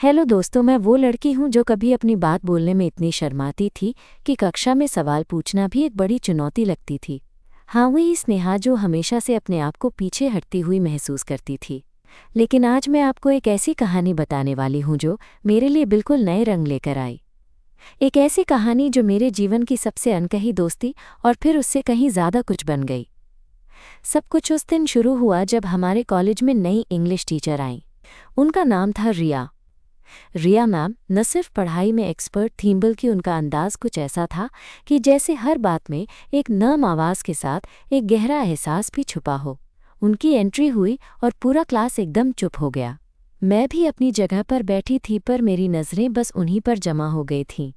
Hello दोस्तों, मैं वो लड़की हूँ जो कभी अपनी बात बोलने में इतनी शर्माती थी कि कक्षा में सवाल पूछना भी एक बड़ी चुनौती लगती थी। हाँ, वही स्नेहा जो हमेशा से अपने आप को पीछे हटती हुई महसूस करती थी। लेकिन आज मैं आपको एक ऐसी कहानी बताने वाली हूँ जो मेरे लिए बिल्कुल नए रंग लेकर आई। एक ऐसी कहानी जो मेरे जीवन की सबसे अनकही दोस्ती और फिर उससे कहीं ज़्यादा कुछ बन गई। सब कुछ उस दिन शुरू हुआ जब हमारे कॉलेज में नई इंग्लिश टीचर आईं। उनका नाम था रिया। रिया मैम न सिर्फ पढ़ाई में एक्सपर्ट थीं बल्कि उनका अंदाज कुछ ऐसा था कि जैसे हर बात में एक नर्म आवाज़ के साथ एक गहरा एहसास भी छुपा हो। उनकी एंट्री हुई और पूरा क्लास एकदम चुप हो गया। मैं भी अपनी जगह पर बैठी थी पर मेरी नज़रें बस उन्हीं पर जमा हो गई थीं।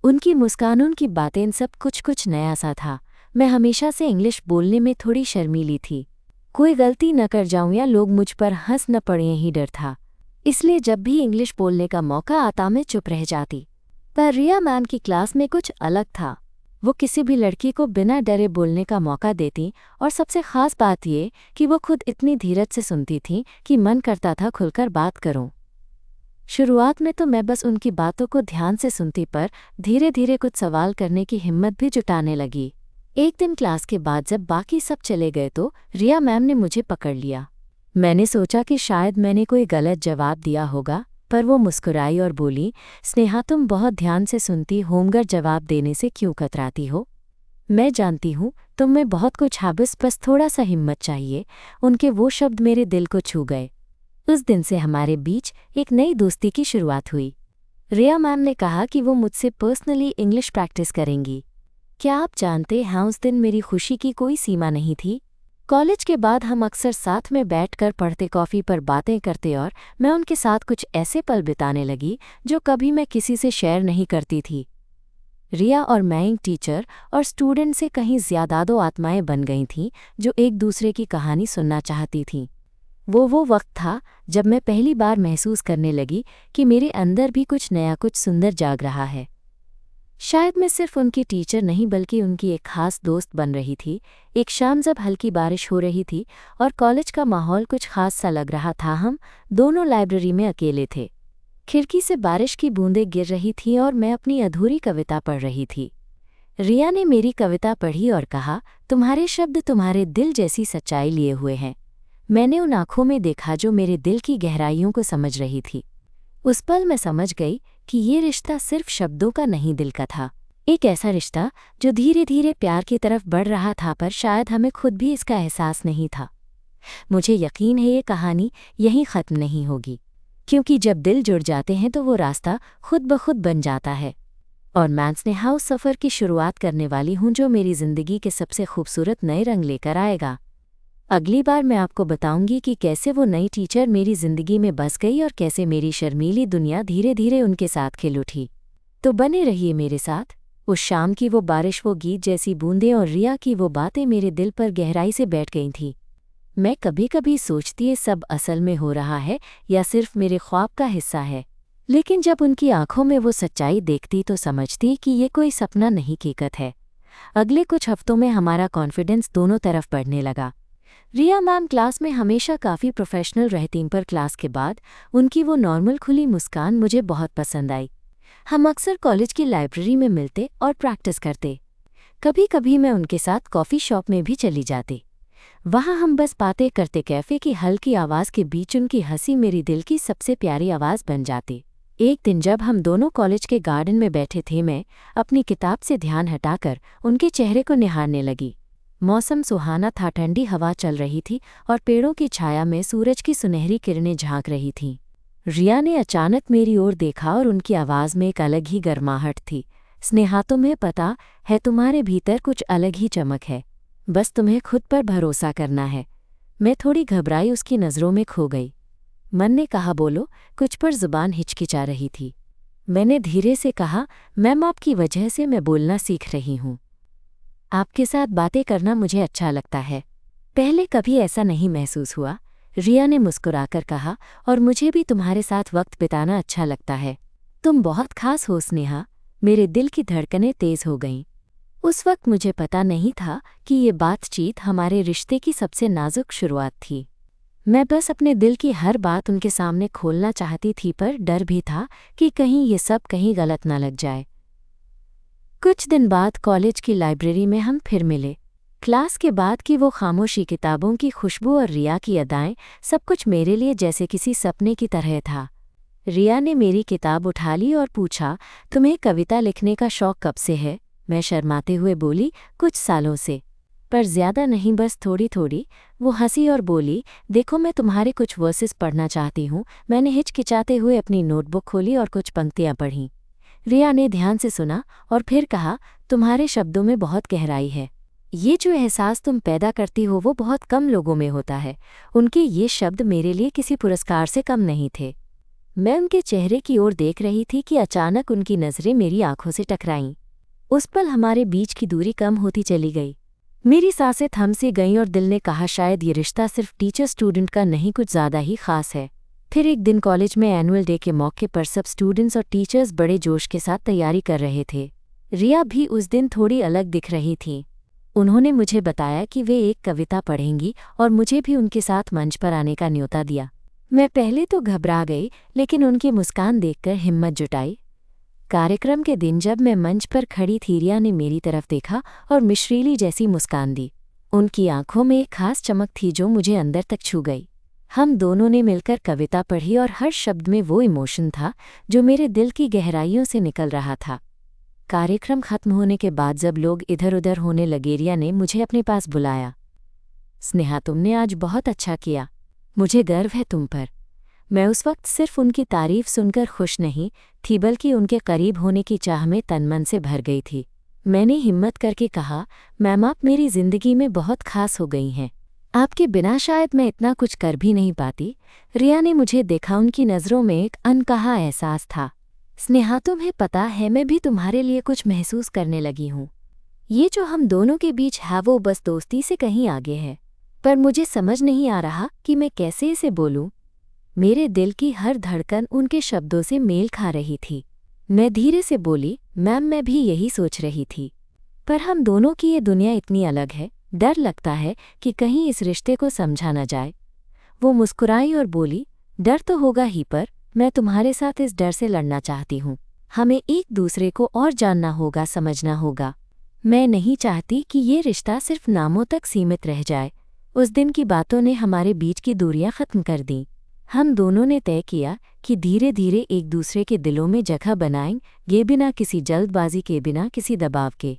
उनकी मुस्कान, उनकी बातें, सब कुछ नया सा था। मैं हमेशा से इंग्लिश बोलने में थोड़ी शर्मीली थी। कोई गलती न कर जाऊं या लोग मुझ पर हंस न पड़े यही डर था। इसलिए जब भी इंग्लिश बोलने का मौका आता मैं चुप रह जाती। पर रिया मैम की क्लास में कुछ अलग था। वो किसी भी लड़की को बिना डरे बोलने का मौका देती और सबसे ख़ास बात ये कि वो खुद इतनी धीरज से सुनती थीं कि मन करता था खुलकर बात करूं। शुरुआत में तो मैं बस उनकी बातों को ध्यान से सुनती पर धीरे धीरे कुछ सवाल करने की हिम्मत भी जुटाने लगी। एक दिन क्लास के बाद जब बाकी सब चले गए तो रिया मैम ने मुझे पकड़ लिया। मैंने सोचा कि शायद मैंने कोई गलत जवाब दिया होगा, पर वो मुस्कुराई और बोली, स्नेहा तुम बहुत ध्यान से सुनती हो, मगर जवाब देने से क्यों कतराती हो? मैं जानती हूँ तुम में बहुत कुछ है, बस थोड़ा सा हिम्मत चाहिए। उनके वो शब्द मेरे दिल को छू गए। उस दिन से हमारे बीच एक नई दोस्ती की शुरुआत हुई। रिया मैम ने कहा कि वो मुझसे पर्सनली इंग्लिश प्रैक्टिस करेंगी। क्या आप जानते हैं, उस दिन मेरी खुशी की कोई सीमा नहीं थी। कॉलेज के बाद हम अक्सर साथ में बैठकर पढ़ते, कॉफ़ी पर बातें करते और मैं उनके साथ कुछ ऐसे पल बिताने लगी जो कभी मैं किसी से शेयर नहीं करती थी। रिया और मैं एक टीचर और स्टूडेंट से कहीं ज़्यादा दो आत्माएं बन गई थीं जो एक दूसरे की कहानी सुनना चाहती थीं। वो वक्त था जब मैं पहली बार महसूस करने लगी कि मेरे अंदर भी कुछ नया, कुछ सुंदर जाग रहा है। शायद मैं सिर्फ उनकी टीचर नहीं बल्कि उनकी एक खास दोस्त बन रही थी। एक शाम जब हल्की बारिश हो रही थी और कॉलेज का माहौल कुछ खास सा लग रहा था, हम दोनों लाइब्रेरी में अकेले थे। खिड़की से बारिश की बूंदें गिर रही थीं और मैं अपनी अधूरी कविता पढ़ रही थी। रिया ने मेरी कविता पढ़ी और कहा, तुम्हारे शब्द तुम्हारे दिल जैसी सच्चाई लिए हुए हैं। मैंने उन आँखों में देखा जो मेरे दिल की गहराइयों को समझ रही थी। उस पल मैं समझ गई कि ये रिश्ता सिर्फ शब्दों का नहीं, दिल का था। एक ऐसा रिश्ता जो धीरे धीरे प्यार की तरफ बढ़ रहा था, पर शायद हमें खुद भी इसका एहसास नहीं था। मुझे यकीन है ये कहानी यहीं ख़त्म नहीं होगी, क्योंकि जब दिल जुड़ जाते हैं तो वो रास्ता खुद ब खुद बन जाता है। और मैं स्नेहा उस सफ़र की शुरुआत करने वाली हूँ जो मेरी ज़िंदगी के सबसे खूबसूरत नए रंग लेकर आएगा। अगली बार मैं आपको बताऊंगी कि कैसे वो नई टीचर मेरी ज़िंदगी में बस गई और कैसे मेरी शर्मीली दुनिया धीरे धीरे उनके साथ खिल उठी। तो बने रहिए मेरे साथ। उस शाम की वो बारिश, वो गीत जैसी बूंदें और रिया की वो बातें मेरे दिल पर गहराई से बैठ गई थीं। मैं कभी कभी सोचती ये सब असल में हो रहा है या सिर्फ मेरे ख्वाब का हिस्सा है, लेकिन जब उनकी आंखों में वो सच्चाई देखती तो समझती कि ये कोई सपना नहीं, हकीकत है। अगले कुछ हफ्तों में हमारा कॉन्फिडेंस दोनों तरफ बढ़ने लगा। रिया मैम क्लास में हमेशा काफ़ी प्रोफेशनल रहती, पर क्लास के बाद उनकी वो नॉर्मल खुली मुस्कान मुझे बहुत पसंद आई। हम अक्सर कॉलेज की लाइब्रेरी में मिलते और प्रैक्टिस करते। कभी कभी मैं उनके साथ कॉफ़ी शॉप में भी चली जाती। वहाँ हम बस बातें करते, कैफ़े की हल्की आवाज़ के बीच उनकी हंसी मेरी दिल की सबसे प्यारी आवाज़ बन जाती। एक दिन जब हम दोनों कॉलेज के गार्डन में बैठे थे, मैं अपनी किताब से ध्यान हटाकर उनके चेहरे को निहारने लगी। मौसम सुहाना था, ठंडी हवा चल रही थी और पेड़ों की छाया में सूरज की सुनहरी किरणें झांक रही थीं। रिया ने अचानक मेरी ओर देखा और उनकी आवाज़ में एक अलग ही गर्माहट थी। स्नेहा, तुम्हें पता है तुम्हारे भीतर कुछ अलग ही चमक है, बस तुम्हें खुद पर भरोसा करना है। मैं थोड़ी घबराई उसकी नज़रों में खो गई। मन ने कहा, बोलो कुछ, पर जुबान हिचकिचा रही थी। मैंने धीरे से कहा, मैम आपकी वजह से मैं बोलना सीख रही हूँ। आपके साथ बातें करना मुझे अच्छा लगता है। पहले कभी ऐसा नहीं महसूस हुआ। रिया ने मुस्कुराकर कहा, और मुझे भी तुम्हारे साथ वक्त बिताना अच्छा लगता है। तुम बहुत खास हो स्नेहा। मेरे दिल की धड़कनें तेज हो गईं। उस वक्त मुझे पता नहीं था कि ये बातचीत हमारे रिश्ते की सबसे नाजुक शुरुआत थी। मैं बस अपने दिल की हर बात उनके सामने खोलना चाहती थी, पर डर भी था कि कहीं ये सब कहीं गलत ना लग जाए। कुछ दिन बाद कॉलेज की लाइब्रेरी में हम फिर मिले। क्लास के बाद की वो खामोशी, किताबों की खुशबू और रिया की अदाएं, सब कुछ मेरे लिए जैसे किसी सपने की तरह था। रिया ने मेरी किताब उठा ली और पूछा, तुम्हें कविता लिखने का शौक कब से है? मैं शर्माते हुए बोली, कुछ सालों से, पर ज्यादा नहीं, बस थोड़ी थोड़ी। वो हंसी और बोली, देखो मैं तुम्हारे कुछ वर्सेस पढ़ना चाहती हूँ। मैंने हिचकिचाते हुए अपनी नोटबुक खोली और कुछ पंक्तियां पढ़ीं। रिया ने ध्यान से सुना और फिर कहा, तुम्हारे शब्दों में बहुत गहराई है। ये जो एहसास तुम पैदा करती हो वो बहुत कम लोगों में होता है। उनके ये शब्द मेरे लिए किसी पुरस्कार से कम नहीं थे। मैं उनके चेहरे की ओर देख रही थी कि अचानक उनकी नज़रें मेरी आंखों से टकराईं। उस पल हमारे बीच की दूरी कम होती चली गई। मेरी सांसें थम सी गईं और दिल ने कहा, शायद ये रिश्ता सिर्फ टीचर स्टूडेंट का नहीं, कुछ ज़्यादा ही खास है। फिर एक दिन कॉलेज में एनुअल डे के मौके पर सब स्टूडेंट्स और टीचर्स बड़े जोश के साथ तैयारी कर रहे थे। रिया भी उस दिन थोड़ी अलग दिख रही थी। उन्होंने मुझे बताया कि वे एक कविता पढ़ेंगी और मुझे भी उनके साथ मंच पर आने का न्योता दिया। मैं पहले तो घबरा गई, लेकिन उनकी मुस्कान देखकर हिम्मत जुटाई। कार्यक्रम के दिन जब मैं मंच पर खड़ी थी, रिया ने मेरी तरफ देखा और मिश्रीली जैसी मुस्कान दी। उनकी आंखों में एक खास चमक थी जो मुझे अंदर तक छू गई। हम दोनों ने मिलकर कविता पढ़ी और हर शब्द में वो इमोशन था जो मेरे दिल की गहराइयों से निकल रहा था। कार्यक्रम खत्म होने के बाद जब लोग इधर उधर होने लगे, रिया ने मुझे अपने पास बुलाया। स्नेहा, तुमने आज बहुत अच्छा किया। मुझे गर्व है तुम पर। मैं उस वक्त सिर्फ उनकी तारीफ सुनकर खुश नहीं थी, बल्कि उनके करीब होने की चाह में तन-मन से भर गई थी। मैंने हिम्मत करके कहा, मैम आप मेरी जिंदगी में बहुत खास हो गई हैं। आपके बिना शायद मैं इतना कुछ कर भी नहीं पाती। रिया ने मुझे देखा, उनकी नज़रों में एक अनकहा एहसास था। स्नेहा, तुम्हें पता है मैं भी तुम्हारे लिए कुछ महसूस करने लगी हूँ। ये जो हम दोनों के बीच है वो बस दोस्ती से कहीं आगे है, पर मुझे समझ नहीं आ रहा कि मैं कैसे इसे बोलूं। मेरे दिल की हर धड़कन उनके शब्दों से मेल खा रही थी। मैं धीरे से बोली, मैम मैं भी यही सोच रही थी, पर हम दोनों की ये दुनिया इतनी अलग है, डर लगता है कि कहीं इस रिश्ते को समझा न जाए। वो मुस्कुराई और बोली, डर तो होगा ही, पर मैं तुम्हारे साथ इस डर से लड़ना चाहती हूँ। हमें एक दूसरे को और जानना होगा, समझना होगा। मैं नहीं चाहती कि ये रिश्ता सिर्फ नामों तक सीमित रह जाए। उस दिन की बातों ने हमारे बीच की दूरियां खत्म कर दीं। हम दोनों ने तय किया कि धीरे धीरे एक दूसरे के दिलों में जगह बनाएंगे, बिना किसी जल्दबाजी के, बिना किसी दबाव के।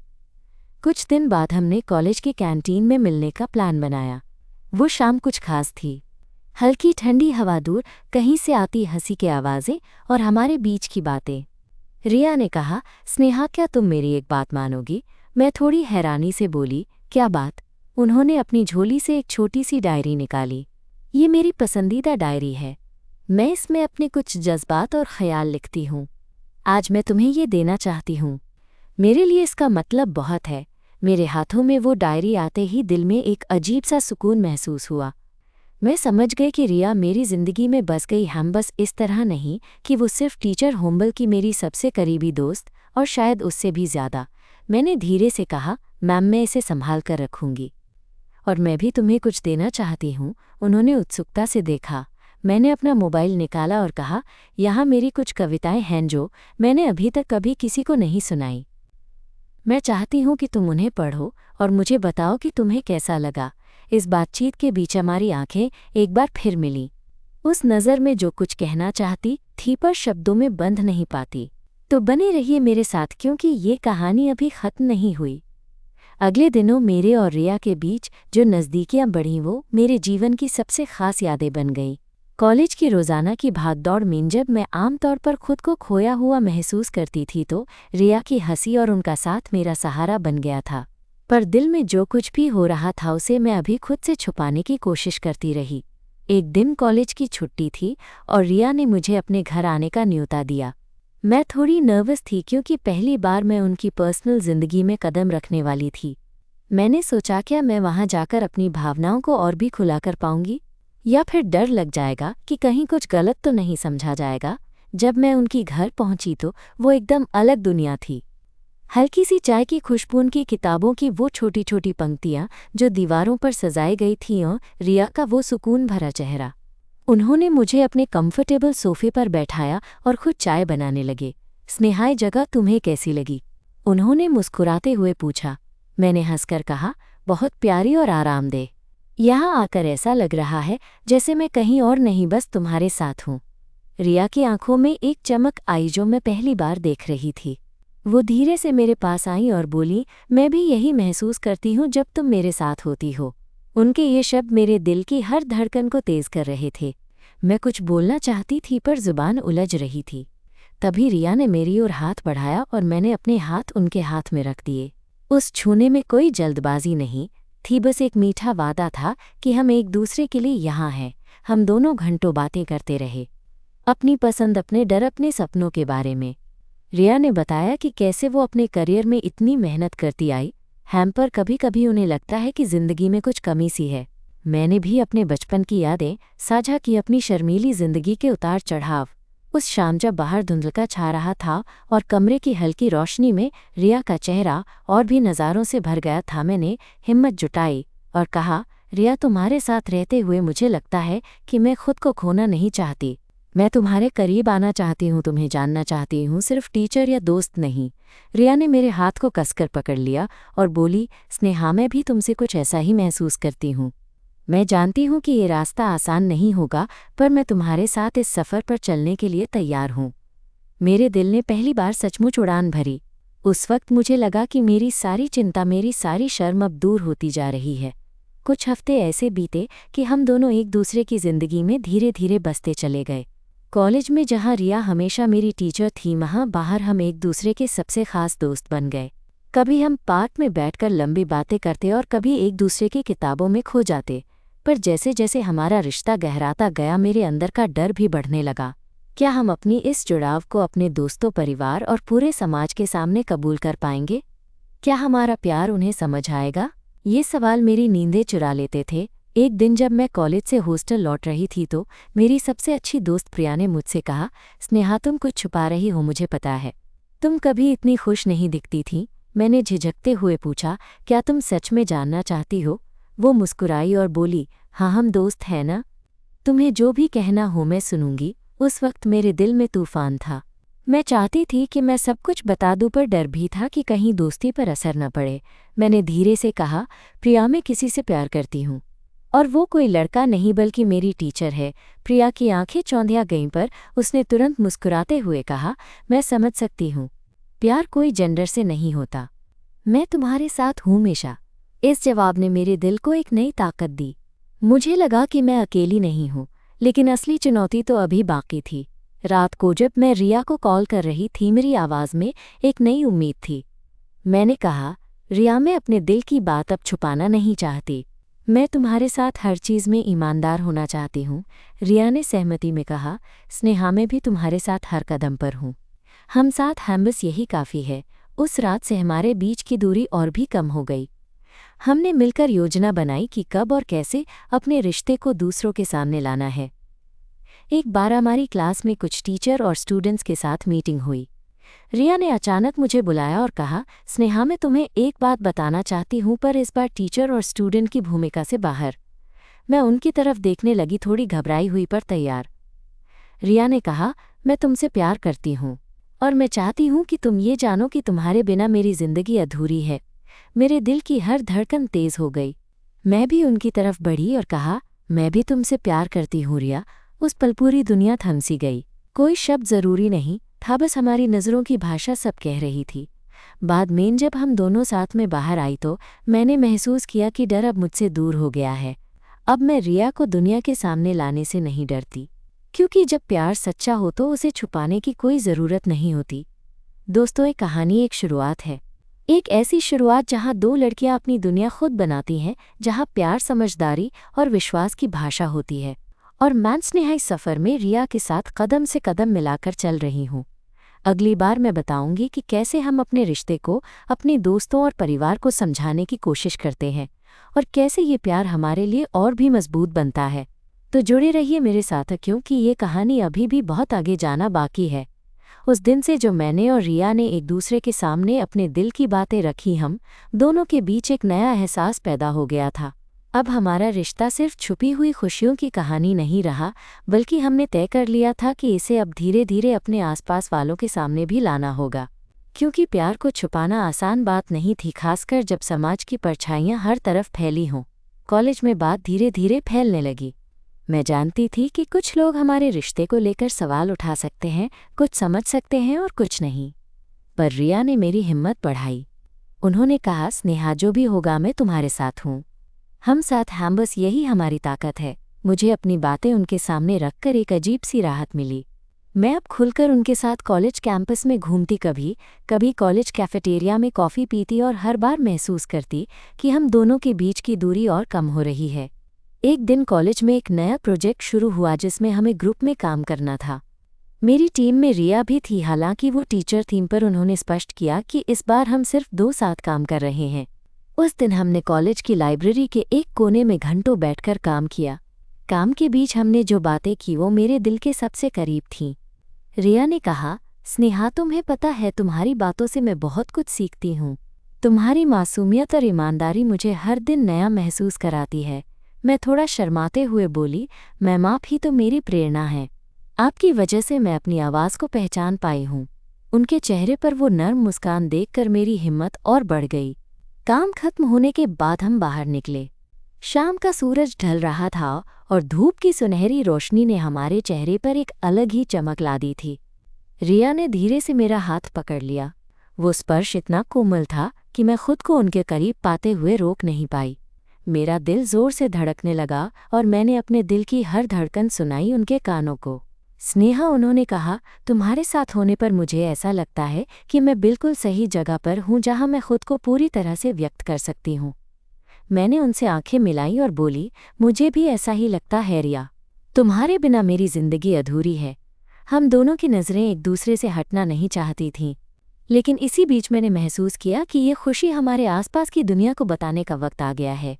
कुछ दिन बाद हमने कॉलेज के कैंटीन में मिलने का प्लान बनाया। वो शाम कुछ खास थी। हल्की ठंडी हवा, दूर कहीं से आती हंसी की आवाज़ें और हमारे बीच की बातें। रिया ने कहा, स्नेहा क्या तुम मेरी एक बात मानोगी? मैं थोड़ी हैरानी से बोली, क्या बात? उन्होंने अपनी झोली से एक छोटी सी डायरी निकाली। ये मेरी पसंदीदा डायरी है। मैं इसमें अपने कुछ जज्बात और ख्याल लिखती हूँ। आज मैं तुम्हें ये देना चाहती हूँ। मेरे लिए इसका मतलब बहुत है। मेरे हाथों में वो डायरी आते ही दिल में एक अजीब सा सुकून महसूस हुआ। मैं समझ गई कि रिया मेरी ज़िंदगी में बस गई, हम बस इस तरह नहीं कि वो सिर्फ टीचर हों, बल्कि मेरी सबसे करीबी दोस्त, और शायद उससे भी ज़्यादा। मैंने धीरे से कहा, मैम मैं इसे संभाल कर रखूँगी। और मैं भी तुम्हें कुछ देना चाहती हूँ। उन्होंने उत्सुकता से देखा। मैंने अपना मोबाइल निकाला और कहा, यहाँ मेरी कुछ कविताएं हैं जो मैंने अभी तक कभी किसी को नहीं सुनाई। मैं चाहती हूँ कि तुम उन्हें पढ़ो और मुझे बताओ कि तुम्हें कैसा लगा। इस बातचीत के बीच हमारी आंखें एक बार फिर मिलीं। उस नज़र में जो कुछ कहना चाहती थी पर शब्दों में बंध नहीं पाती। तो बने रहिए मेरे साथ, क्योंकि ये कहानी अभी ख़त्म नहीं हुई। अगले दिनों मेरे और रिया के बीच जो नज़दीकियां बढ़ीं वो मेरे जीवन की सबसे ख़ास यादें बन गईं। कॉलेज की रोज़ाना की भागदौड़ में जब मैं आमतौर पर खुद को खोया हुआ महसूस करती थी, तो रिया की हंसी और उनका साथ मेरा सहारा बन गया था। पर दिल में जो कुछ भी हो रहा था उसे मैं अभी खुद से छुपाने की कोशिश करती रही। एक दिन कॉलेज की छुट्टी थी और रिया ने मुझे अपने घर आने का न्योता दिया। मैं थोड़ी नर्वस थी क्योंकि पहली बार मैं उनकी पर्सनल ज़िंदगी में कदम रखने वाली थी। मैंने सोचा, क्या मैं वहाँ जाकर अपनी भावनाओं को और भी खुला कर पाऊंगी, या फिर डर लग जाएगा कि कहीं कुछ गलत तो नहीं समझा जाएगा। जब मैं उनकी घर पहुंची तो वो एकदम अलग दुनिया थी। हल्की सी चाय की खुशबू, उनकी किताबों की वो छोटी छोटी पंक्तियाँ जो दीवारों पर सजाई गई थीं, और रिया का वो सुकून भरा चेहरा। उन्होंने मुझे अपने कंफर्टेबल सोफे पर बैठाया और खुद चाय बनाने लगे। स्नेहा, ये जगह तुम्हें कैसी लगी? उन्होंने मुस्कुराते हुए पूछा। मैंने हंसकर कहा, बहुत प्यारी और आरामदेह। यहाँ आकर ऐसा लग रहा है जैसे मैं कहीं और नहीं, बस तुम्हारे साथ हूँ। रिया की आंखों में एक चमक आई जो मैं पहली बार देख रही थी। वो धीरे से मेरे पास आई और बोली, मैं भी यही महसूस करती हूँ जब तुम मेरे साथ होती हो। उनके ये शब्द मेरे दिल की हर धड़कन को तेज कर रहे थे। मैं कुछ बोलना चाहती थी पर जुबान उलझ रही थी। तभी रिया ने मेरी ओर हाथ बढ़ाया और मैंने अपने हाथ उनके हाथ में रख दिए। उस छूने में कोई जल्दबाजी नहीं थी, बस एक मीठा वादा था कि हम एक दूसरे के लिए यहाँ हैं। हम दोनों घंटों बातें करते रहे, अपनी पसंद, अपने डर, अपने सपनों के बारे में। रिया ने बताया कि कैसे वो अपने करियर में इतनी मेहनत करती आई है, पर कभी कभी उन्हें लगता है कि जिंदगी में कुछ कमी सी है। मैंने भी अपने बचपन की यादें साझा की, अपनी शर्मीली जिंदगी के उतार चढ़ाव। उस शाम जब बाहर धुंधलका छा रहा था और कमरे की हल्की रोशनी में रिया का चेहरा और भी नज़ारों से भर गया था, मैंने हिम्मत जुटाई और कहा, रिया, तुम्हारे साथ रहते हुए मुझे लगता है कि मैं खुद को खोना नहीं चाहती। मैं तुम्हारे करीब आना चाहती हूँ, तुम्हें जानना चाहती हूँ, सिर्फ टीचर या दोस्त नहीं। रिया ने मेरे हाथ को कसकर पकड़ लिया और बोली, स्नेहा, मैं भी तुमसे कुछ ऐसा ही महसूस करती हूँ। मैं जानती हूँ कि ये रास्ता आसान नहीं होगा, पर मैं तुम्हारे साथ इस सफ़र पर चलने के लिए तैयार हूँ। मेरे दिल ने पहली बार सचमुच उड़ान भरी। उस वक्त मुझे लगा कि मेरी सारी चिंता, मेरी सारी शर्म अब दूर होती जा रही है। कुछ हफ्ते ऐसे बीते कि हम दोनों एक दूसरे की ज़िंदगी में धीरे धीरे बसते चले गए। कॉलेज में जहाँ रिया हमेशा मेरी टीचर थी, वहाँ बाहर हम एक दूसरे के सबसे खास दोस्त बन गए। कभी हम पार्क में बैठकर लंबी बातें करते और कभी एक दूसरे की किताबों में खो जाते। पर जैसे जैसे हमारा रिश्ता गहराता गया, मेरे अंदर का डर भी बढ़ने लगा। क्या हम अपनी इस जुड़ाव को अपने दोस्तों, परिवार और पूरे समाज के सामने कबूल कर पाएंगे? क्या हमारा प्यार उन्हें समझ आएगा? ये सवाल मेरी नींदें चुरा लेते थे। एक दिन जब मैं कॉलेज से हॉस्टल लौट रही थी तो मेरी सबसे अच्छी दोस्त प्रिया ने मुझसे कहा, स्नेहा, तुम कुछ छुपा रही हो, मुझे पता है। तुम कभी इतनी खुश नहीं दिखती थी। मैंने झिझकते हुए पूछा, क्या तुम सच में जानना चाहती हो? वो मुस्कुराई और बोली, हाँ, हम दोस्त हैं ना। तुम्हें जो भी कहना हो मैं सुनूंगी। उस वक्त मेरे दिल में तूफान था। मैं चाहती थी कि मैं सब कुछ बता दूं, पर डर भी था कि कहीं दोस्ती पर असर न पड़े। मैंने धीरे से कहा, प्रिया, मैं किसी से प्यार करती हूँ, और वो कोई लड़का नहीं बल्कि मेरी टीचर है। प्रिया की आंखें चौंधिया गईं, पर उसने तुरंत मुस्कुराते हुए कहा, मैं समझ सकती हूँ। प्यार कोई जेंडर से नहीं होता। मैं तुम्हारे साथ हूँ हमेशा। इस जवाब ने मेरे दिल को एक नई ताकत दी। मुझे लगा कि मैं अकेली नहीं हूँ, लेकिन असली चुनौती तो अभी बाकी थी। रात को जब मैं रिया को कॉल कर रही थी, मेरी आवाज़ में एक नई उम्मीद थी। मैंने कहा, रिया, मैं अपने दिल की बात अब छुपाना नहीं चाहती। मैं तुम्हारे साथ हर चीज़ में ईमानदार होना चाहती हूँ। रिया ने सहमति में कहा, स्नेहा, मैं भी तुम्हारे साथ हर कदम पर हूँ। हम साथ हैं, बस यही काफ़ी है। उस रात से हमारे बीच की दूरी और भी कम हो गई। हमने मिलकर योजना बनाई कि कब और कैसे अपने रिश्ते को दूसरों के सामने लाना है। एक बार हमारी क्लास में कुछ टीचर और स्टूडेंट्स के साथ मीटिंग हुई। रिया ने अचानक मुझे बुलाया और कहा, स्नेहा, मैं तुम्हें एक बात बताना चाहती हूँ, पर इस बार टीचर और स्टूडेंट की भूमिका से बाहर। मैं उनकी तरफ देखने लगी, थोड़ी घबराई हुई पर तैयार। रिया ने कहा, मैं तुमसे प्यार करती हूँ और मैं चाहती हूँ कि तुम ये जानो कि तुम्हारे बिना मेरी जिंदगी अधूरी है। मेरे दिल की हर धड़कन तेज हो गई। मैं भी उनकी तरफ बढ़ी और कहा, मैं भी तुमसे प्यार करती हूँ रिया। उस पल पूरी दुनिया थम सी गई। कोई शब्द जरूरी नहीं था, बस हमारी नज़रों की भाषा सब कह रही थी। बाद में जब हम दोनों साथ में बाहर आई तो मैंने महसूस किया कि डर अब मुझसे दूर हो गया है। अब मैं रिया को दुनिया के सामने लाने से नहीं डरती, क्योंकि जब प्यार सच्चा हो तो उसे छुपाने की कोई ज़रूरत नहीं होती। दोस्तों, एक कहानी एक शुरुआत है। एक ऐसी शुरुआत जहाँ दो लड़कियाँ अपनी दुनिया खुद बनाती हैं, जहाँ प्यार, समझदारी और विश्वास की भाषा होती है। और मैं स्नेहा इस सफ़र में रिया के साथ कदम से कदम मिलाकर चल रही हूँ। अगली बार मैं बताऊंगी कि कैसे हम अपने रिश्ते को, अपने दोस्तों और परिवार को समझाने की कोशिश करते हैं और कैसे ये प्यार हमारे लिए और भी मजबूत बनता है। तो जुड़े रहिए मेरे साथ, क्योंकि ये कहानी अभी भी बहुत आगे जाना बाकी है उस दिन से जो मैंने और रिया ने एक दूसरे के सामने अपने दिल की बातें रखी, हम दोनों के बीच एक नया एहसास पैदा हो गया था। अब हमारा रिश्ता सिर्फ छुपी हुई खुशियों की कहानी नहीं रहा, बल्कि हमने तय कर लिया था कि इसे अब धीरे धीरे अपने आसपास वालों के सामने भी लाना होगा। क्योंकि प्यार को छुपाना आसान बात नहीं थी, खासकर जब समाज की परछाइयाँ हर तरफ फैली हों। कॉलेज में बात धीरे धीरे फैलने लगी। मैं जानती थी कि कुछ लोग हमारे रिश्ते को लेकर सवाल उठा सकते हैं, कुछ समझ सकते हैं और कुछ नहीं। पर रिया ने मेरी हिम्मत बढ़ाई। उन्होंने कहा, स्नेहा, जो भी होगा मैं तुम्हारे साथ हूँ। हम साथ हैं, बस यही हमारी ताकत है। मुझे अपनी बातें उनके सामने रखकर एक अजीब सी राहत मिली। मैं अब खुलकर उनके साथ कॉलेज कैंपस में घूमती, कभी कॉलेज कैफेटेरिया में कॉफ़ी पीती और हर बार महसूस करती कि हम दोनों के बीच की दूरी और कम हो रही है। एक दिन कॉलेज में एक नया प्रोजेक्ट शुरू हुआ जिसमें हमें ग्रुप में काम करना था। मेरी टीम में रिया भी थी, हालांकि वो टीचर थीम पर उन्होंने स्पष्ट किया कि इस बार हम सिर्फ 2 साथ काम कर रहे हैं। उस दिन हमने कॉलेज की लाइब्रेरी के एक कोने में घंटों बैठकर काम किया। काम के बीच हमने जो बातें की वो मेरे दिल के सबसे करीब थीं। रिया ने कहा, स्नेहा, तुम्हें पता है, तुम्हारी बातों से मैं बहुत कुछ सीखती हूँ। तुम्हारी मासूमियत और ईमानदारी मुझे हर दिन नया महसूस कराती है। मैं थोड़ा शर्माते हुए बोली, मैम, आप ही तो मेरी प्रेरणा है। आपकी वजह से मैं अपनी आवाज़ को पहचान पाई हूँ। उनके चेहरे पर वो नर्म मुस्कान देखकर मेरी हिम्मत और बढ़ गई। काम खत्म होने के बाद हम बाहर निकले। शाम का सूरज ढल रहा था और धूप की सुनहरी रोशनी ने हमारे चेहरे पर एक अलग ही चमक ला दी थी। रिया ने धीरे से मेरा हाथ पकड़ लिया। वो स्पर्श इतना कोमल था कि मैं खुद को उनके करीब पाते हुए रोक नहीं पाई। मेरा दिल जोर से धड़कने लगा और मैंने अपने दिल की हर धड़कन सुनाई उनके कानों को। स्नेहा, उन्होंने कहा, तुम्हारे साथ होने पर मुझे ऐसा लगता है कि मैं बिल्कुल सही जगह पर हूँ, जहाँ मैं खुद को पूरी तरह से व्यक्त कर सकती हूँ। मैंने उनसे आंखें मिलाई और बोली, मुझे भी ऐसा ही लगता है रिया। तुम्हारे बिना मेरी जिंदगी अधूरी है। हम दोनों की नज़रें एक दूसरे से हटना नहीं चाहती थीं, लेकिन इसी बीच मैंने महसूस किया कि ये खुशी हमारे आसपास की दुनिया को बताने का वक्त आ गया है।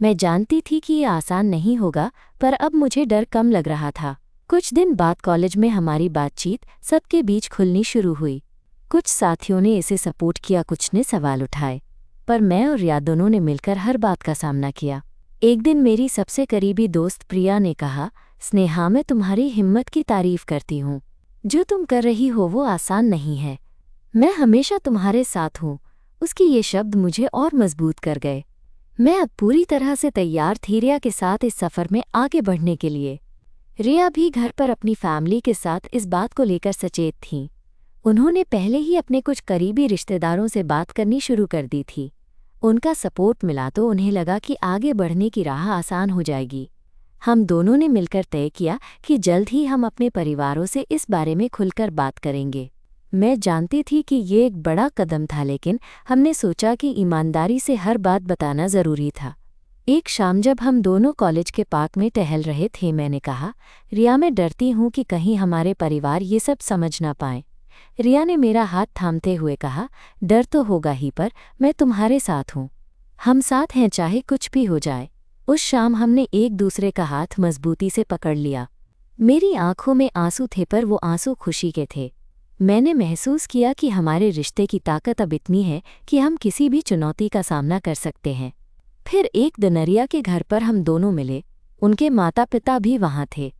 मैं जानती थी कि ये आसान नहीं होगा, पर अब मुझे डर कम लग रहा था। कुछ दिन बाद कॉलेज में हमारी बातचीत सबके बीच खुलनी शुरू हुई। कुछ साथियों ने इसे सपोर्ट किया, कुछ ने सवाल उठाए, पर मैं और रिया दोनों ने मिलकर हर बात का सामना किया। एक दिन मेरी सबसे करीबी दोस्त प्रिया ने कहा, स्नेहा, मैं तुम्हारी हिम्मत की तारीफ करती हूँ। जो तुम कर रही हो वो आसान नहीं है। मैं हमेशा तुम्हारे साथ हूँ। उसके ये शब्द मुझे और मजबूत कर गए। मैं अब पूरी तरह से तैयार थी रिया के साथ इस सफ़र में आगे बढ़ने के लिए। रिया भी घर पर अपनी फैमिली के साथ इस बात को लेकर सचेत थीं। उन्होंने पहले ही अपने कुछ करीबी रिश्तेदारों से बात करनी शुरू कर दी थी। उनका सपोर्ट मिला तो उन्हें लगा कि आगे बढ़ने की राह आसान हो जाएगी। हम दोनों ने मिलकर तय किया कि जल्द ही हम अपने परिवारों से इस बारे में खुलकर बात करेंगे। मैं जानती थी कि ये एक बड़ा कदम था, लेकिन हमने सोचा कि ईमानदारी से हर बात बताना ज़रूरी था। एक शाम जब हम दोनों कॉलेज के पार्क में टहल रहे थे, मैंने कहा, रिया, मैं डरती हूँ कि कहीं हमारे परिवार ये सब समझ ना पाएं। रिया ने मेरा हाथ थामते हुए कहा, डर तो होगा ही, पर मैं तुम्हारे साथ हूँ। हम साथ हैं, चाहे कुछ भी हो जाए। उस शाम हमने एक दूसरे का हाथ मजबूती से पकड़ लिया। मेरी आंखों में आंसू थे, पर वो आंसू खुशी के थे। मैंने महसूस किया कि हमारे रिश्ते की ताकत अब इतनी है कि हम किसी भी चुनौती का सामना कर सकते हैं। फिर एक दिन रिया के घर पर हम दोनों मिले। उनके माता पिता भी वहाँ थे।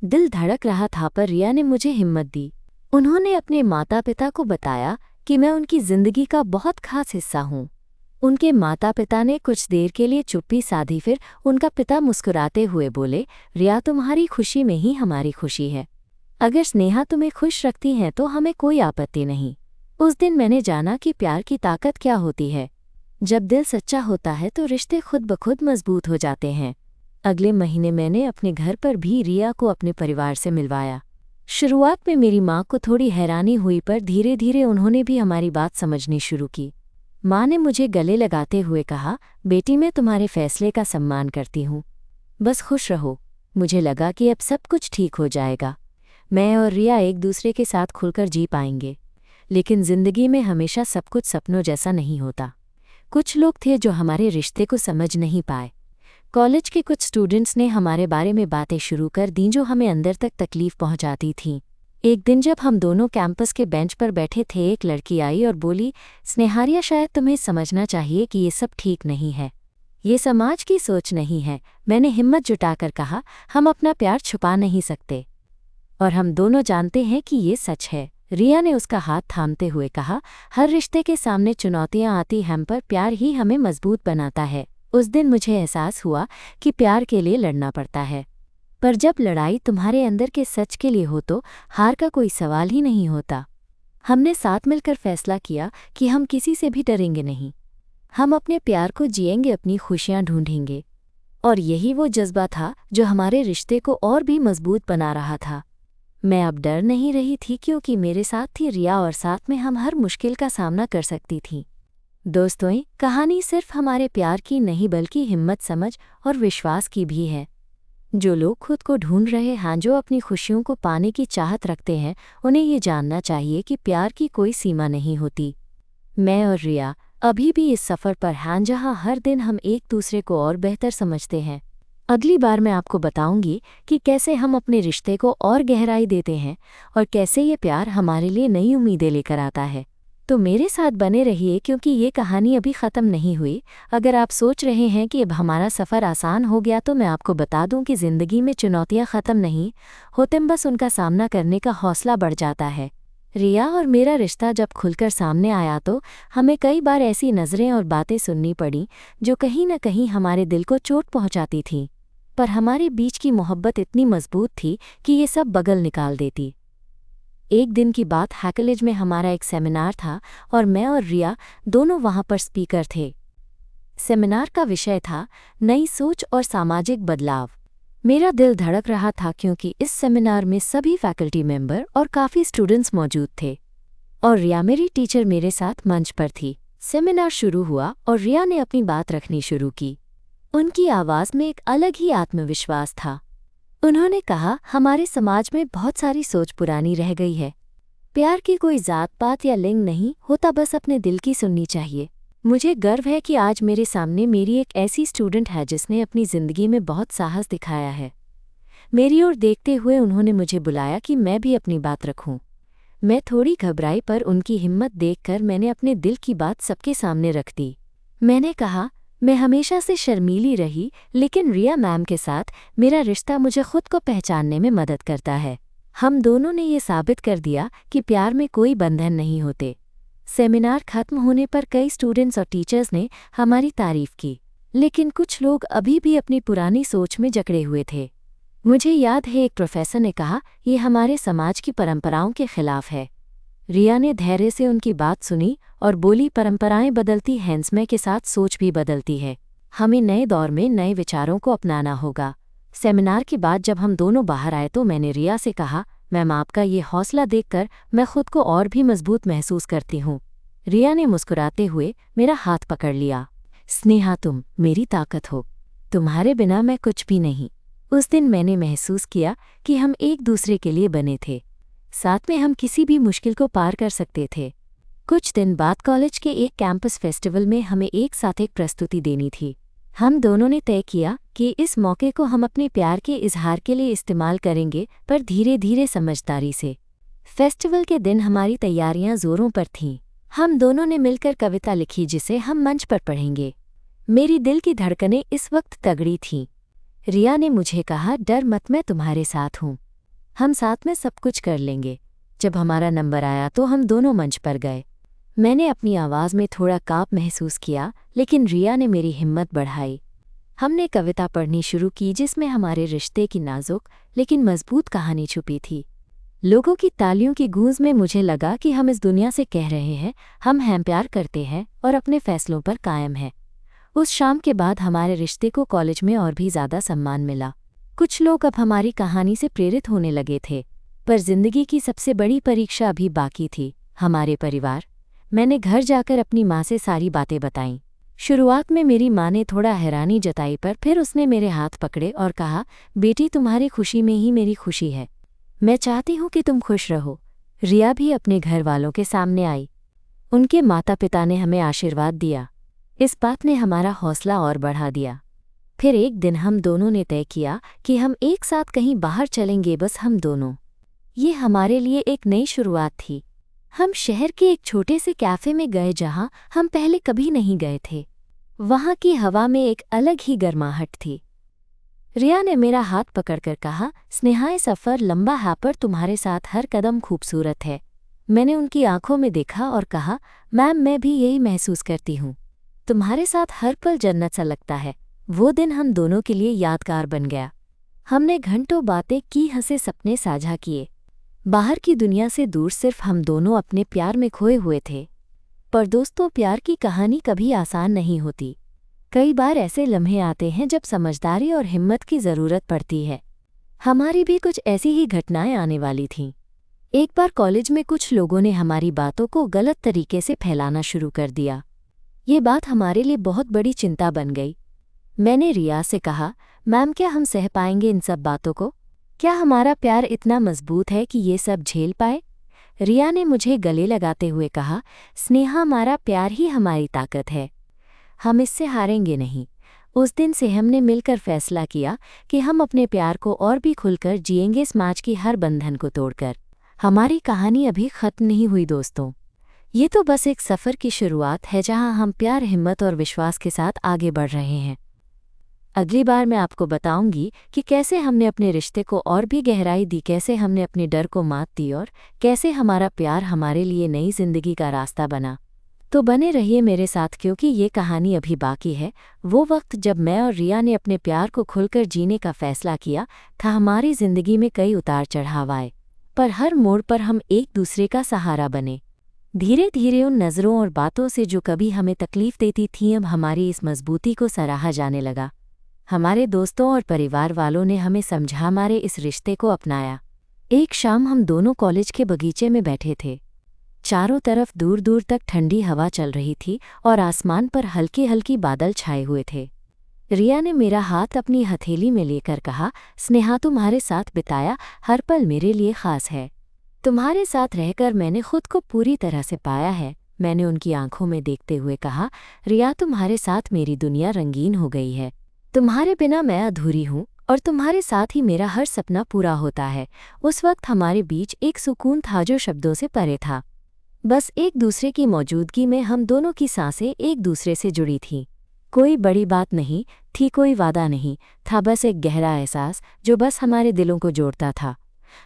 दिल धड़क रहा था, पर रिया ने मुझे हिम्मत दी। उन्होंने अपने माता पिता को बताया कि मैं उनकी जिंदगी का बहुत खास हिस्सा हूँ। उनके माता पिता ने कुछ देर के लिए चुप्पी साधी, फिर उनका पिता मुस्कुराते हुए बोले, रिया, तुम्हारी खुशी में ही हमारी खुशी है। अगर स्नेहा तुम्हें खुश रखती हैं तो हमें कोई आपत्ति नहीं। उस दिन मैंने जाना कि प्यार की ताकत क्या होती है। जब दिल सच्चा होता है तो रिश्ते खुद ब खुद मजबूत हो जाते हैं। अगले महीने मैंने अपने घर पर भी रिया को अपने परिवार से मिलवाया। शुरुआत में मेरी माँ को थोड़ी हैरानी हुई, पर धीरे धीरे उन्होंने भी हमारी बात समझनी शुरू की। माँ ने मुझे गले लगाते हुए कहा, बेटी, मैं तुम्हारे फैसले का सम्मान करती हूँ। बस खुश रहो। मुझे लगा कि अब सब कुछ ठीक हो जाएगा। मैं और रिया एक दूसरे के साथ खुलकर जी पाएंगे। लेकिन जिंदगी में हमेशा सब कुछ सपनों जैसा नहीं होता। कुछ लोग थे जो हमारे रिश्ते को समझ नहीं पाए। कॉलेज के कुछ स्टूडेंट्स ने हमारे बारे में बातें शुरू कर दी जो हमें अंदर तक तकलीफ पहुंचाती थीं। एक दिन जब हम दोनों कैंपस के बेंच पर बैठे थे, एक लड़की आई और बोली, स्नेहारिया, शायद तुम्हें समझना चाहिए कि ये सब ठीक नहीं है। ये समाज की सोच नहीं है। मैंने हिम्मत जुटाकर कहा, हम अपना प्यार छुपा नहीं सकते और हम दोनों जानते हैं कि ये सच है। रिया ने उसका हाथ थामते हुए कहा, हर रिश्ते के सामने चुनौतियां आती हैं, पर प्यार ही हमें मजबूत बनाता है। उस दिन मुझे एहसास हुआ कि प्यार के लिए लड़ना पड़ता है, पर जब लड़ाई तुम्हारे अंदर के सच के लिए हो तो हार का कोई सवाल ही नहीं होता। हमने साथ मिलकर फैसला किया कि हम किसी से भी डरेंगे नहीं। हम अपने प्यार को जिएंगे, अपनी खुशियां ढूंढेंगे, और यही वो जज्बा था जो हमारे रिश्ते को और भी मजबूत बना रहा था। मैं अब डर नहीं रही थी, क्योंकि मेरे साथ थी रिया और साथ में हम हर मुश्किल का सामना कर सकती थीं। दोस्तों, कहानी सिर्फ हमारे प्यार की नहीं, बल्कि हिम्मत, समझ और विश्वास की भी है। जो लोग खुद को ढूंढ रहे हैं, जो अपनी खुशियों को पाने की चाहत रखते हैं, उन्हें ये जानना चाहिए कि प्यार की कोई सीमा नहीं होती। मैं और रिया अभी भी इस सफ़र पर हैं, जहां हर दिन हम एक दूसरे को और बेहतर समझते हैं। अगली बार मैं आपको बताऊंगी कि कैसे हम अपने रिश्ते को और गहराई देते हैं और कैसे ये प्यार हमारे लिए नई उम्मीदें लेकर आता है। तो मेरे साथ बने रहिए, क्योंकि ये कहानी अभी ख़त्म नहीं हुई। अगर आप सोच रहे हैं कि अब हमारा सफ़र आसान हो गया, तो मैं आपको बता दूं कि ज़िंदगी में चुनौतियां ख़त्म नहीं होती, बस उनका सामना करने का हौसला बढ़ जाता है। रिया और मेरा रिश्ता जब खुलकर सामने आया तो हमें कई बार ऐसी नज़रें और बातें सुननी पड़ी जो कहीं न कहीं हमारे दिल को चोट पहुंचाती थीं, पर हमारे बीच की मोहब्बत इतनी मजबूत थी कि ये सब बगल निकाल देती। एक दिन की बात, हैकलेज में हमारा एक सेमिनार था और मैं और रिया दोनों वहां पर स्पीकर थे। सेमिनार का विषय था नई सोच और सामाजिक बदलाव। मेरा दिल धड़क रहा था, क्योंकि इस सेमिनार में सभी फैकल्टी मेंबर और काफ़ी स्टूडेंट्स मौजूद थे, और रिया, मेरी टीचर, मेरे साथ मंच पर थी। सेमिनार शुरू हुआ और रिया ने अपनी बात रखनी शुरू की। उनकी आवाज़ में एक अलग ही आत्मविश्वास था। उन्होंने कहा, हमारे समाज में बहुत सारी सोच पुरानी रह गई है। प्यार की कोई जात पात या लिंग नहीं होता, बस अपने दिल की सुननी चाहिए। मुझे गर्व है कि आज मेरे सामने मेरी एक ऐसी स्टूडेंट है जिसने अपनी ज़िंदगी में बहुत साहस दिखाया है। मेरी ओर देखते हुए उन्होंने मुझे बुलाया कि मैं भी अपनी बात रखूं। मैं थोड़ी घबराई, पर उनकी हिम्मत देखकर मैंने अपने दिल की बात सबके सामने रख दी। मैंने कहा, मैं हमेशा से शर्मीली रही, लेकिन रिया मैम के साथ मेरा रिश्ता मुझे खुद को पहचानने में मदद करता है। हम दोनों ने ये साबित कर दिया कि प्यार में कोई बंधन नहीं होते। सेमिनार खत्म होने पर कई स्टूडेंट्स और टीचर्स ने हमारी तारीफ की, लेकिन कुछ लोग अभी भी अपनी पुरानी सोच में जकड़े हुए थे। मुझे याद है, एक प्रोफेसर ने कहा, ये हमारे समाज की परंपराओं के खिलाफ है। रिया ने धैर्य से उनकी बात सुनी और बोली, परंपराएं बदलती हैं, समय के साथ सोच भी बदलती है। हमें नए दौर में नए विचारों को अपनाना होगा। सेमिनार के बाद जब हम दोनों बाहर आए तो मैंने रिया से कहा, मैम, आपका ये हौसला देखकर मैं खुद को और भी मजबूत महसूस करती हूँ। रिया ने मुस्कुराते हुए मेरा हाथ पकड़ लिया। स्नेहा, तुम मेरी ताकत हो। तुम्हारे बिना मैं कुछ भी नहीं। उस दिन मैंने महसूस किया कि हम एक दूसरे के लिए बने थे। साथ में हम किसी भी मुश्किल को पार कर सकते थे। कुछ दिन बाद कॉलेज के एक कैंपस फेस्टिवल में हमें एक साथ एक प्रस्तुति देनी थी। हम दोनों ने तय किया कि इस मौके को हम अपने प्यार के इजहार के लिए इस्तेमाल करेंगे, पर धीरे धीरे, समझदारी से। फेस्टिवल के दिन हमारी तैयारियां जोरों पर थीं। हम दोनों ने मिलकर कविता लिखी जिसे हम मंच पर पढ़ेंगे। मेरी दिल की धड़कनें इस वक्त तगड़ी थीं। रिया ने मुझे कहा, डर मत, मैं तुम्हारे साथ हूँ। हम साथ में सब कुछ कर लेंगे। जब हमारा नंबर आया तो हम दोनों मंच पर गए। मैंने अपनी आवाज़ में थोड़ा काँप महसूस किया, लेकिन रिया ने मेरी हिम्मत बढ़ाई। हमने कविता पढ़नी शुरू की, जिसमें हमारे रिश्ते की नाजुक लेकिन मजबूत कहानी छुपी थी। लोगों की तालियों की गूंज में मुझे लगा कि हम इस दुनिया से कह रहे हैं, हम हैं, प्यार करते हैं और अपने फैसलों पर कायम हैं। उस शाम के बाद हमारे रिश्ते को कॉलेज में और भी ज़्यादा सम्मान मिला। कुछ लोग अब हमारी कहानी से प्रेरित होने लगे थे, पर जिंदगी की सबसे बड़ी परीक्षा अभी बाकी थी, हमारे परिवार। मैंने घर जाकर अपनी माँ से सारी बातें बताईं। शुरुआत में मेरी माँ ने थोड़ा हैरानी जताई, पर फिर उसने मेरे हाथ पकड़े और कहा, बेटी, तुम्हारी खुशी में ही मेरी खुशी है। मैं चाहती हूँ कि तुम खुश रहो। रिया भी अपने घर वालों के सामने आई। उनके माता पिता ने हमें आशीर्वाद दिया। इस बात ने हमारा हौसला और बढ़ा दिया। फिर एक दिन हम दोनों ने तय किया कि हम एक साथ कहीं बाहर चलेंगे, बस हम दोनों। ये हमारे लिए एक नई शुरुआत थी। हम शहर के एक छोटे से कैफ़े में गए जहां हम पहले कभी नहीं गए थे। वहां की हवा में एक अलग ही गर्माहट थी। रिया ने मेरा हाथ पकड़कर कहा, स्नेहा, ये सफ़र लंबा है पर तुम्हारे साथ हर कदम खूबसूरत है। मैंने उनकी आंखों में देखा और कहा, मैम, मैं भी यही महसूस करती हूँ। तुम्हारे साथ हर पल जन्नत सा लगता है। वो दिन हम दोनों के लिए यादगार बन गया। हमने घंटों बातें की, हंसे, सपने साझा किए। बाहर की दुनिया से दूर सिर्फ हम दोनों अपने प्यार में खोए हुए थे। पर दोस्तों, प्यार की कहानी कभी आसान नहीं होती। कई बार ऐसे लम्हे आते हैं जब समझदारी और हिम्मत की ज़रूरत पड़ती है। हमारी भी कुछ ऐसी ही घटनाएं आने वाली थीं। एक बार कॉलेज में कुछ लोगों ने हमारी बातों को गलत तरीके से फैलाना शुरू कर दिया। ये बात हमारे लिए बहुत बड़ी चिंता बन गई। मैंने रिया से कहा, मैम, क्या हम सह पाएंगे इन सब बातों को? क्या हमारा प्यार इतना मजबूत है कि ये सब झेल पाए? रिया ने मुझे गले लगाते हुए कहा, स्नेहा, हमारा प्यार ही हमारी ताकत है। हम इससे हारेंगे नहीं। उस दिन से हमने मिलकर फैसला किया कि हम अपने प्यार को और भी खुलकर जिएंगे, समाज की हर बंधन को तोड़कर। हमारी कहानी अभी खत्म नहीं हुई दोस्तों। ये तो बस एक सफ़र की शुरुआत है जहां हम प्यार, हिम्मत और विश्वास के साथ आगे बढ़ रहे हैं। अगली बार मैं आपको बताऊंगी कि कैसे हमने अपने रिश्ते को और भी गहराई दी, कैसे हमने अपने डर को मात दी और कैसे हमारा प्यार हमारे लिए नई जिंदगी का रास्ता बना। तो बने रहिए मेरे साथ, क्योंकि ये कहानी अभी बाकी है। वो वक्त जब मैं और रिया ने अपने प्यार को खुलकर जीने का फैसला किया था। हमारी जिंदगी में कई उतार चढ़ाव आए, पर हर मोड़ पर हम एक दूसरे का सहारा बने। धीरे धीरे उन नज़रों और बातों से जो कभी हमें तकलीफ देती थीं, अब हमारी इस मजबूती को सराहा जाने लगा। हमारे दोस्तों और परिवार वालों ने हमें समझा, हमारे इस रिश्ते को अपनाया। एक शाम हम दोनों कॉलेज के बगीचे में बैठे थे। चारों तरफ दूर दूर तक ठंडी हवा चल रही थी और आसमान पर हल्के हल्के बादल छाए हुए थे। रिया ने मेरा हाथ अपनी हथेली में लेकर कहा, स्नेहा, तुम्हारे साथ बिताया हर पल मेरे लिए ख़ास है। तुम्हारे साथ रहकर मैंने खुद को पूरी तरह से पाया है। मैंने उनकी आंखों में देखते हुए कहा, रिया, तुम्हारे साथ मेरी दुनिया रंगीन हो गई है। तुम्हारे बिना मैं अधूरी हूँ और तुम्हारे साथ ही मेरा हर सपना पूरा होता है। उस वक्त हमारे बीच एक सुकून था जो शब्दों से परे था। बस एक दूसरे की मौजूदगी में हम दोनों की सांसें एक दूसरे से जुड़ी थीं। कोई बड़ी बात नहीं थी, कोई वादा नहीं था, बस एक गहरा एहसास जो बस हमारे दिलों को जोड़ता था।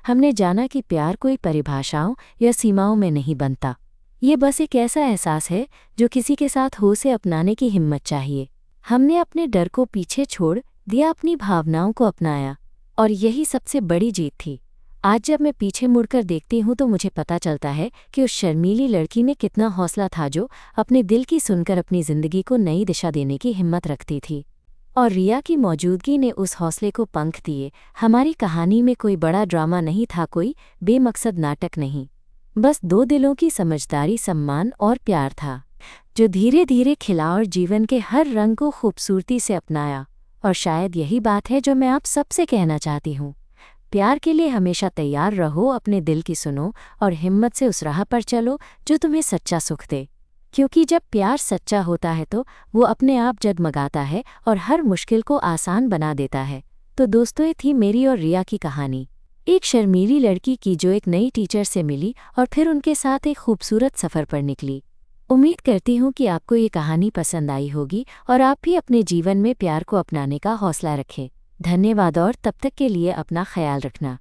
हमने जाना कि प्यार कोई परिभाषाओं या सीमाओं में नहीं बनता। ये बस एक ऐसा एहसास है जो किसी के साथ हो से अपनाने की हिम्मत चाहिए। हमने अपने डर को पीछे छोड़ दिया, अपनी भावनाओं को अपनाया, और यही सबसे बड़ी जीत थी। आज जब मैं पीछे मुड़कर देखती हूँ तो मुझे पता चलता है कि उस शर्मीली लड़की में कितना हौसला था जो अपने दिल की सुनकर अपनी ज़िंदगी को नई दिशा देने की हिम्मत रखती थी। और रिया की मौजूदगी ने उस हौसले को पंख दिए। हमारी कहानी में कोई बड़ा ड्रामा नहीं था, कोई बेमकसद नाटक नहीं। बस दो दिलों की समझदारी, सम्मान और प्यार था जो धीरे धीरे खिला और जीवन के हर रंग को खूबसूरती से अपनाया। और शायद यही बात है जो मैं आप सबसे कहना चाहती हूँ। प्यार के लिए हमेशा तैयार रहो, अपने दिल की सुनो और हिम्मत से उस राह पर चलो जो तुम्हें सच्चा सुख दे। क्योंकि जब प्यार सच्चा होता है तो वो अपने आप जगमगाता है और हर मुश्किल को आसान बना देता है। तो दोस्तों, ये थी मेरी और रिया की कहानी, एक शर्मीली लड़की की जो एक नई टीचर से मिली और फिर उनके साथ एक खूबसूरत सफ़र पर निकली। उम्मीद करती हूँ कि आपको ये कहानी पसंद आई होगी और आप भी अपने जीवन में प्यार को अपनाने का हौसला रखें। धन्यवाद और तब तक के लिए अपना ख्याल रखना।